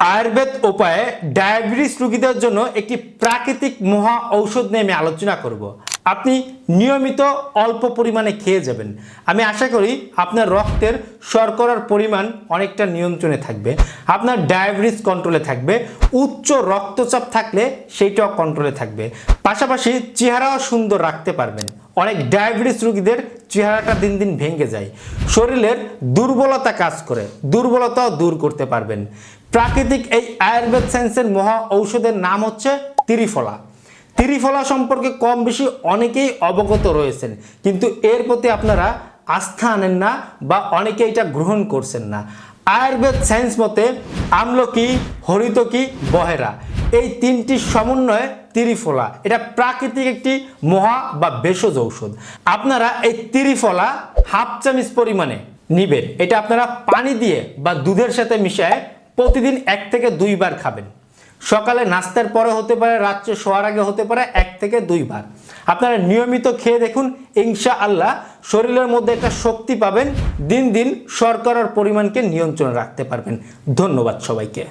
আয়ুর্বেদ উপায়ে ডায়াবেটিস রোগীদের জন্য একটি প্রাকৃতিক মহা ঔষধ নিয়ে আমি আলোচনা করব। আপনি নিয়মিত অল্প পরিমাণে খেয়ে যাবেন। আমি আশা করি আপনার রক্তের শর্করার পরিমাণ অনেকটা নিয়ন্ত্রণে থাকবে, আপনার ডায়াবেটিস কন্ট্রোলে থাকবে, উচ্চ রক্তচাপ থাকলে সেইটাও কন্ট্রোলে থাকবে, পাশাপাশি চেহারাও সুন্দর রাখতে পারবেন। অনেক ডায়াবেটিস রোগীদের চেহারাটা দিন দিন ভেঙে যায়, শরীরের দুর্বলতা কাজ করে, দুর্বলতাও দূর করতে পারবেন। প্রাকৃতিক এই আয়ুর্বেদ সায়েন্সের মহা ঔষধের নাম হচ্ছে ত্রিফলা। ত্রিফলা সম্পর্কে কম বেশি অনেকেই অবগত রয়েছেন, কিন্তু এর প্রতি আপনারা আস্থা আনেন না বা অনেকে এটা গ্রহণ করছেন না। আয়ুর্বেদ সায়েন্স মতে আমলকি, হরিতকি, বহেরা এই তিনটি সমন্বয়ে ত্রিফলা, এটা প্রাকৃতিক একটি মহা বা ভেষজ ঔষধ। আপনারা এই ত্রিফলা হাফ চামচ পরিমাণে নিবেন। এটা আপনারা পানি দিয়ে বা দুধের সাথে মিশিয়ে প্রতিদিন 1 থেকে 2 বার খাবেন। সকালে নাস্তার পরে হতে পারে, রাত্রে শোয়ার আগে হতে পারে, 1 থেকে 2 বার আপনারা নিয়মিত খেয়ে দেখুন। ইনশাআল্লাহ শরীরের মধ্যে একটা শক্তি পাবেন, দিন দিন শর্করার পরিমাণকে নিয়ন্ত্রণে রাখতে পারবেন। ধন্যবাদ সবাইকে।